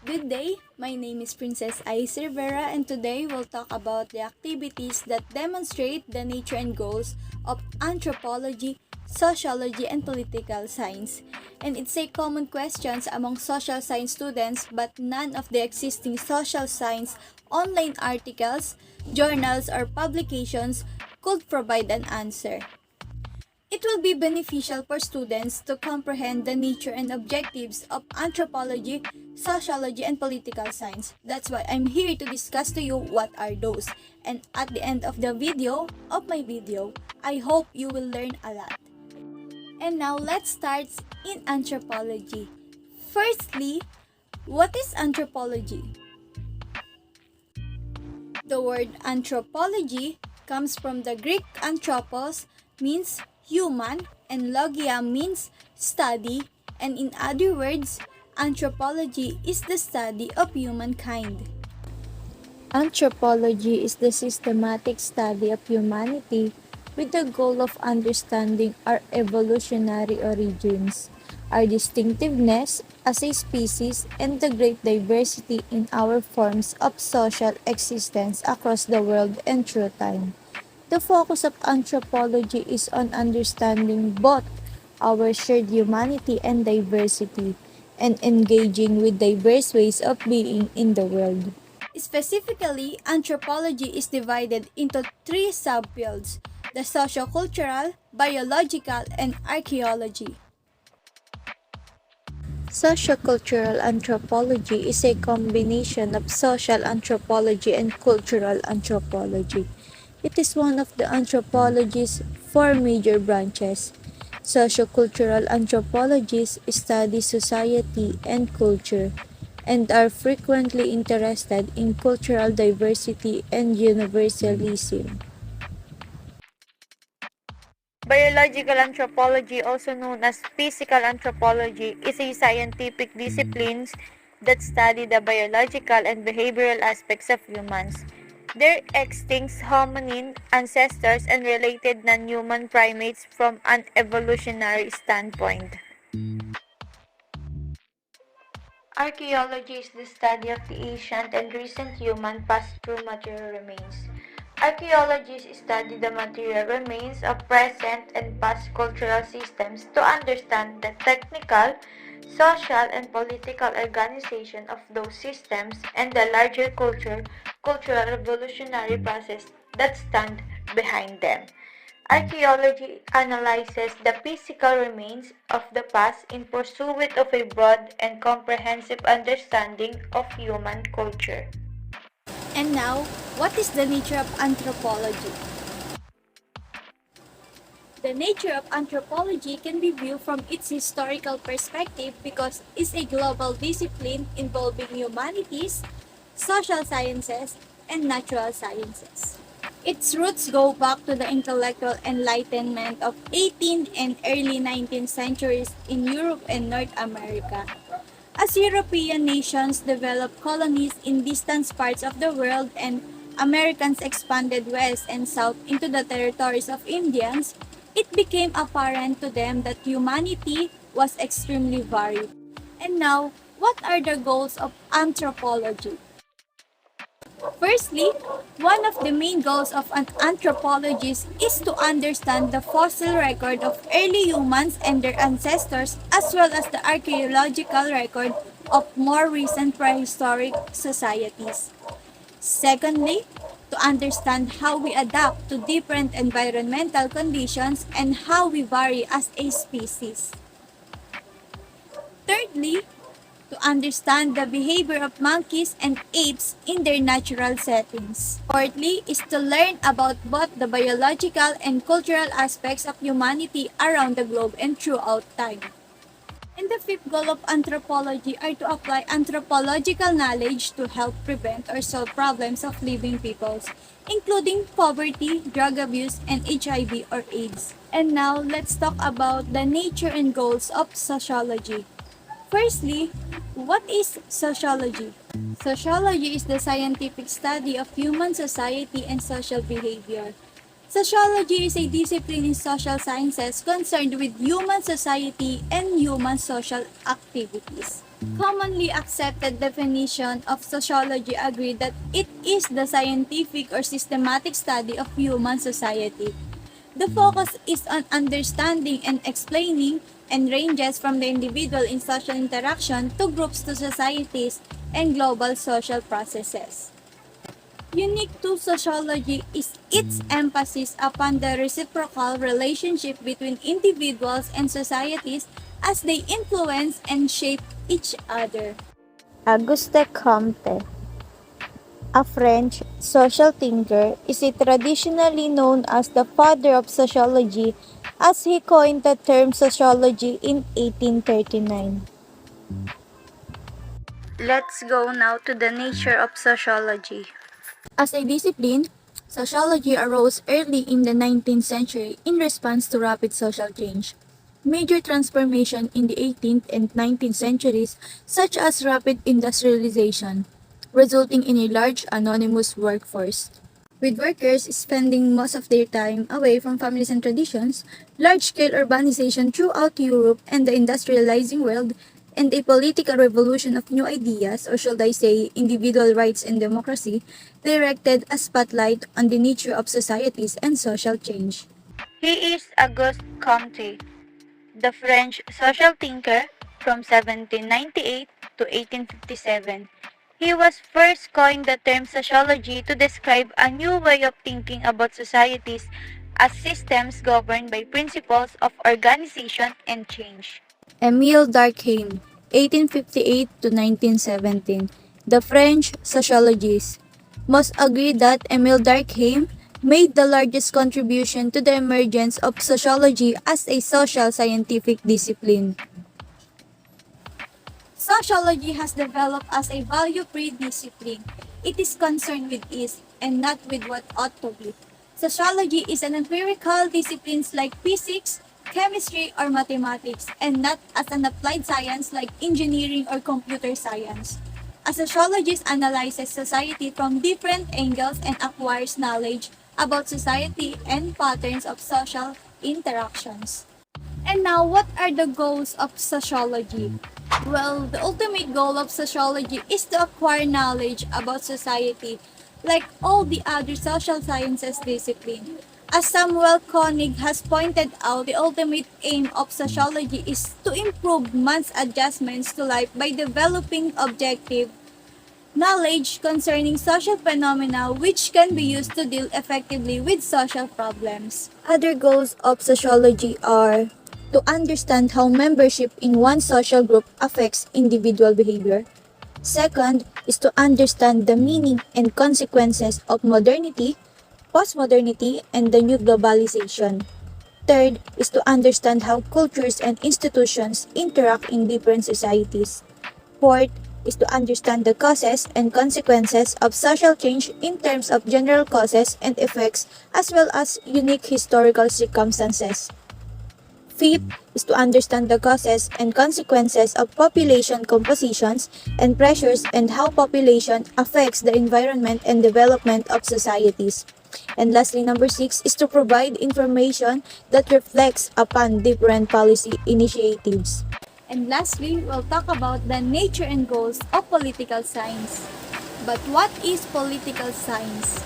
Good day, my name is Princess Ice Rivera and today we'll talk about the activities that demonstrate the nature and goals of anthropology, sociology, and political science. And it's a common question among social science students, but none of the existing social science online articles, journals, or publications could provide an answer. It will be beneficial for students to comprehend the nature and objectives of anthropology, sociology, and political science. That's why I'm here to discuss to you what are those. And at the end of the video, I hope you will learn a lot. And now let's start in anthropology. Firstly, what is anthropology? The word anthropology comes from the Greek anthropos, means human, and logia means study, and in other words, anthropology is the study of humankind. Anthropology is the systematic study of humanity with the goal of understanding our evolutionary origins, our distinctiveness as a species, and the great diversity in our forms of social existence across the world and through time. The focus of anthropology is on understanding both our shared humanity and diversity, and engaging with diverse ways of being in the world. Specifically, anthropology is divided into three subfields: the sociocultural, biological, and archaeology. Sociocultural anthropology is a combination of social anthropology and cultural anthropology. It is one of the anthropology's four major branches. Sociocultural anthropologists study society and culture, and are frequently interested in cultural diversity and universalism. Biological anthropology, also known as physical anthropology, is a scientific discipline that study the biological and behavioral aspects of humans, their extinct hominin ancestors, and related non-human primates from an evolutionary standpoint. Archaeology is the study of the ancient and recent human past through material remains. Archaeologists study the material remains of present and past cultural systems to understand the technical, social, and political organization of those systems and the larger cultural revolutionary process that stand behind them. Archaeology analyzes the physical remains of the past in pursuit of a broad and comprehensive understanding of human culture. And now, what is the nature of anthropology? The nature of anthropology can be viewed from its historical perspective because it's a global discipline involving humanities, social sciences, and natural sciences. Its roots go back to the intellectual enlightenment of 18th and early 19th centuries in Europe and North America. As European nations developed colonies in distant parts of the world and Americans expanded west and south into the territories of Indians, it became apparent to them that humanity was extremely varied. And now, what are the goals of anthropology? Firstly, one of the main goals of an anthropologist is to understand the fossil record of early humans and their ancestors, as well as the archaeological record of more recent prehistoric societies. Secondly, to understand how we adapt to different environmental conditions and how we vary as a species. Thirdly, to understand the behavior of monkeys and apes in their natural settings. Fourthly, is to learn about both the biological and cultural aspects of humanity around the globe and throughout time. And the fifth goal of anthropology are to apply anthropological knowledge to help prevent or solve problems of living peoples, including poverty, drug abuse, and HIV or AIDS. And now, let's talk about the nature and goals of sociology. Firstly, what is sociology? Sociology is the scientific study of human society and social behavior. Sociology is a discipline in social sciences concerned with human society and human social activities. Commonly accepted definition of sociology agree that it is the scientific or systematic study of human society. The focus is on understanding and explaining and ranges from the individual in social interaction to groups to societies and global social processes. Unique to sociology is its emphasis upon the reciprocal relationship between individuals and societies as they influence and shape each other. Auguste Comte, a French social thinker, is traditionally known as the father of sociology as he coined the term sociology in 1839. Let's go now to the nature of sociology. As a discipline, sociology arose early in the 19th century in response to rapid social change. Major transformation in the 18th and 19th centuries, such as rapid industrialization, resulting in a large anonymous workforce. With workers spending most of their time away from families and traditions, large-scale urbanization throughout Europe and the industrializing world, and a political revolution of new ideas, or should I say, individual rights and democracy, directed a spotlight on the nature of societies and social change. He is Auguste Comte, the French social thinker from 1798 to 1857. He was first coined the term sociology to describe a new way of thinking about societies as systems governed by principles of organization and change. Émile Durkheim, 1858 to 1917, the French sociologist. Most agree that Émile Durkheim made the largest contribution to the emergence of sociology as a social scientific discipline. Sociology has developed as a value-free discipline. It is concerned with is and not with what ought to be. Sociology is an empirical discipline like physics, chemistry, or mathematics, and not as an applied science like engineering or computer science. A sociologist analyzes society from different angles and acquires knowledge about society and patterns of social interactions. And now, what are the goals of sociology? Well, the ultimate goal of sociology is to acquire knowledge about society, like all the other social sciences discipline. As Samuel Koenig has pointed out, the ultimate aim of sociology is to improve man's adjustments to life by developing objective knowledge concerning social phenomena which can be used to deal effectively with social problems. Other goals of sociology are to understand how membership in one social group affects individual behavior. Second is to understand the meaning and consequences of modernity, postmodernity, and the new globalization. Third is to understand how cultures and institutions interact in different societies. Fourth is to understand the causes and consequences of social change in terms of general causes and effects as well as unique historical circumstances. Fifth is to understand the causes and consequences of population compositions and pressures and how population affects the environment and development of societies. And lastly, number 6 is to provide information that reflects upon different policy initiatives. And lastly, we'll talk about the nature and goals of political science. But what is political science?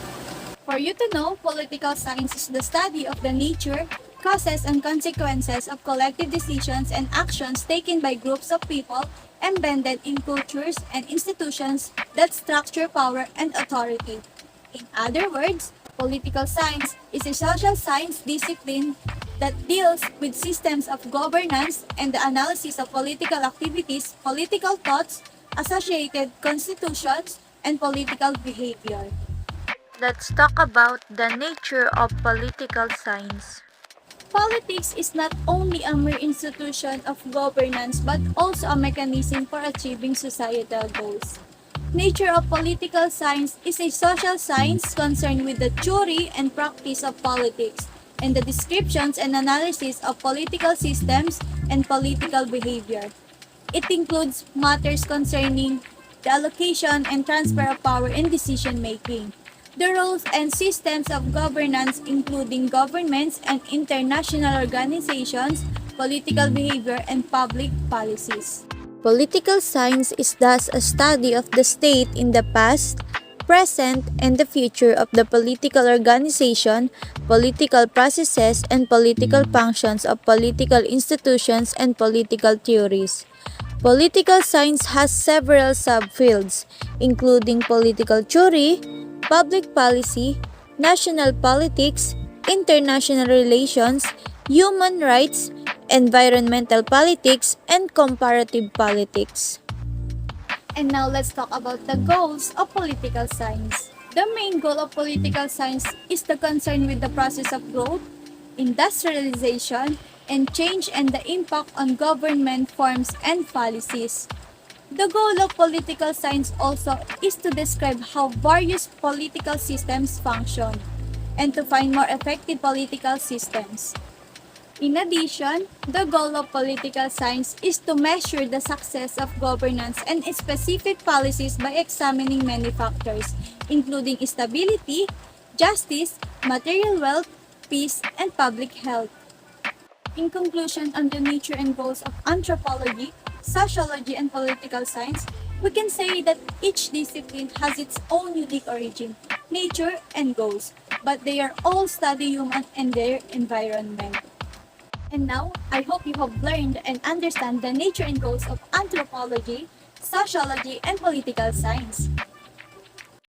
For you to know, political science is the study of the nature, causes, and consequences of collective decisions and actions taken by groups of people embedded in cultures and institutions that structure power and authority. In other words, political science is a social science discipline that deals with systems of governance and the analysis of political activities, political thoughts, associated constitutions, and political behavior. Let's talk about the nature of political science. Politics is not only a mere institution of governance but also a mechanism for achieving societal goals. Nature of political science is a social science concerned with the theory and practice of politics and the descriptions and analysis of political systems and political behavior. It includes matters concerning the allocation and transfer of power in decision making, The roles and systems of governance, including governments and international organizations, political behavior, and public policies. Political science is thus a study of the state in the past, present, and the future of the political organization, political processes, and political functions of political institutions and political theories. Political science has several subfields, including political theory, public policy, national politics, international relations, human rights, environmental politics, and comparative politics. And now let's talk about the goals of political science. The main goal of political science is the concern with the process of growth, industrialization, and change and the impact on government forms and policies. The goal of political science also is to describe how various political systems function and to find more effective political systems. In addition, the goal of political science is to measure the success of governance and specific policies by examining many factors, including stability, justice, material wealth, peace, and public health. In conclusion, on the nature and goals of anthropology, sociology, and political science, we can say that each discipline has its own unique origin, nature, and goals, but they are all study human and their environment. And now, I hope you have learned and understand the nature and goals of anthropology, sociology, and political science.